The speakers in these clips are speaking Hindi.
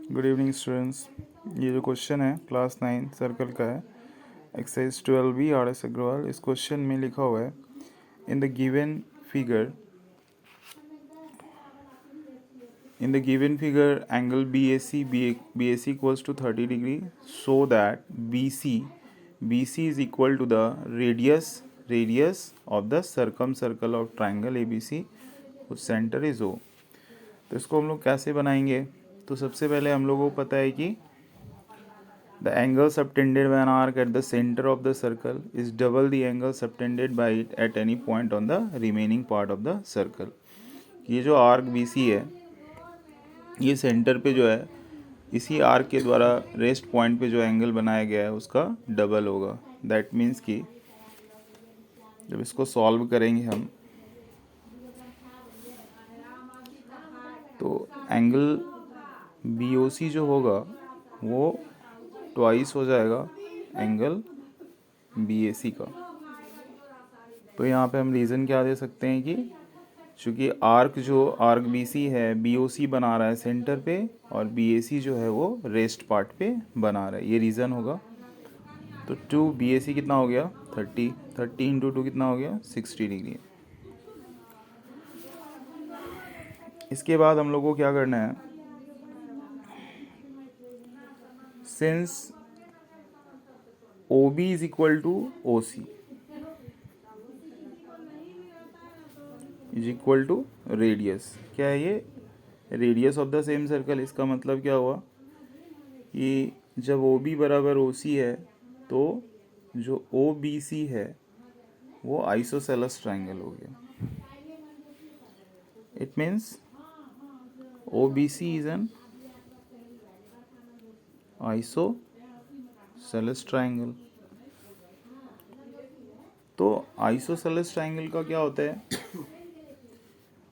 Good evening students. ये जो क्वेश्चन है क्लास 9 सर्कल का है, एक्सरसाइज 12B RS अग्रवाल। इस क्वेश्चन में लिखा हुआ है in the given figure angle BAC equals to 30 degree so that BC is equal to the radius of the circle of triangle ABC whose centre is O। तो इसको हम लोग कैसे बनाएंगे? तो सबसे पहले हम लोगों को पता है कि the angle subtended bye an arc at the centre of the circle is double the angle subtended bye it at any point on the remaining part of the circle. ये जो आर्क BC है, ये सेंटर पे जो है इसी आर्क के द्वारा रेस्ट पॉइंट पे जो एंगल बनाया गया है उसका डबल होगा। दैट मीन्स कि जब इसको सॉल्व करेंगे हम तो एंगल BOC जो होगा वो ट्वाइस हो जाएगा एंगल BAC का। तो यहाँ पे हम रीज़न क्या दे सकते हैं कि चूँकि आर्क BC है BOC बना रहा है सेंटर पे और BAC जो है वो रेस्ट पार्ट पे बना रहा है, ये रीज़न होगा। तो 2 BAC कितना हो गया 30 इंटू 2 कितना हो गया 60 डिग्री। इसके बाद हम लोग को क्या करना है, since OB is equal to OC is equal to radius. क्या है ये? Radius of the same circle. इसका मतलब क्या हुआ कि जब OB बराबर OC है तो जो OBC है वो आइसोसेलेस ट्राइंगल हो गया। It means OBC is an isosceles triangle. तो आइसोसेलेस ट्राइंगल का क्या होता है?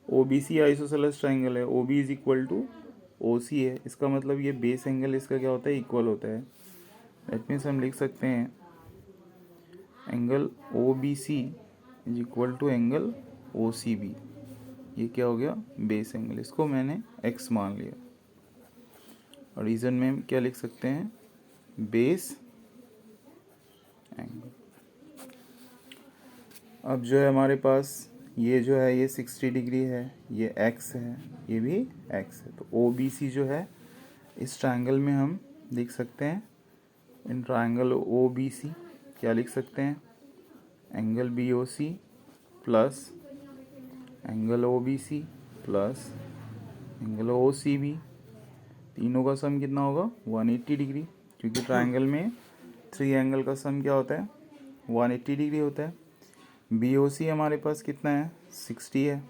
OBC आइसोसेलेस ट्राइंगल है, OB is equal to OC है। इसका मतलब ये बेस एंगल इसका क्या होता है? इक्वल होता है। दैट मीन्स हम लिख सकते हैं angle OBC is equal to angle OCB। ये क्या हो गया? Base angle. इसको मैंने x मान लिया और रीजन में हम क्या लिख सकते हैं? Base angle. अब जो है हमारे पास ये जो है ये 60 डिग्री है, ये x है, ये भी x है। तो OBC जो है इस ट्रायंगल में हम लिख सकते हैं, इन ट्रायंगल OBC क्या लिख सकते हैं? Angle BOC plus angle OBC plus angle OCB, तीनों का सम कितना होगा? 180 डिग्री। क्योंकि ट्रायंगल में 3 एंगल का सम क्या होता है? 180 डिग्री होता है। BOC हमारे पास कितना है? 60 है।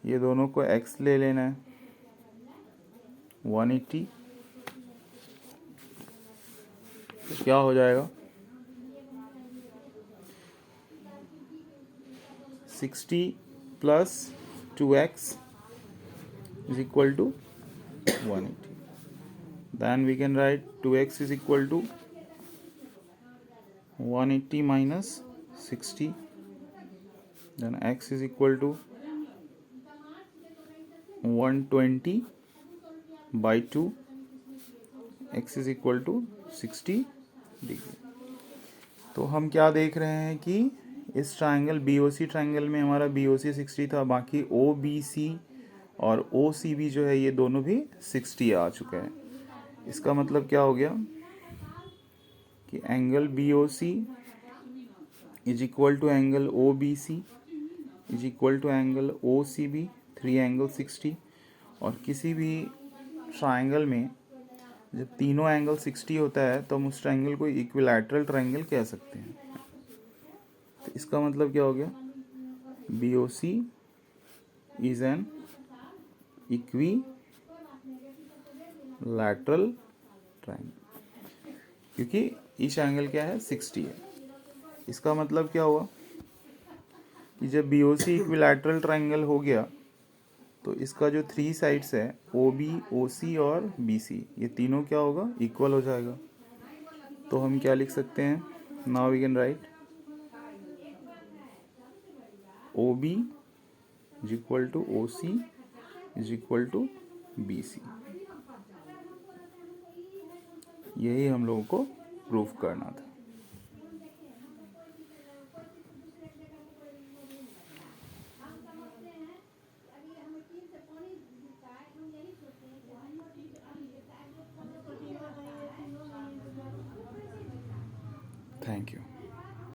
ये दोनों को x ले लेना है 180। तो क्या हो जाएगा? 60 plus 2x is equal to 180. Then we can write 2x is equal to 180 minus 60. Then x is equal to 120 by 2. x is equal to 60 degree. तो हम क्या देख रहे हैं कि इस ट्रायंगल BOC ट्रायंगल में हमारा BOC 60 था, बाकी OBC और OCB जो है ये दोनों भी 60 आ चुका है। इसका मतलब क्या हो गया कि angle BOC is equal to angle OBC is equal to angle OCB, 3 angle 60। और किसी भी ट्रायंगल में जब तीनों एंगल 60 होता है तो हम उस ट्रायंगल को इक्विलैटरल ट्रायंगल कह सकते हैं। तो इसका मतलब क्या हो गया? BOC is an equilateral triangle, क्योंकि ईच एंगल क्या है? 60 है। इसका मतलब क्या हुआ कि जब BOC इक्विलैटरल ट्रायंगल हो गया तो इसका जो 3 साइड्स है OB, OC और BC, ये तीनों क्या होगा? इक्वल हो जाएगा। तो हम क्या लिख सकते हैं? Now we can write OB is equal to OC is equal to BC। यही हम लोगों को प्रूफ करना था। Thank you.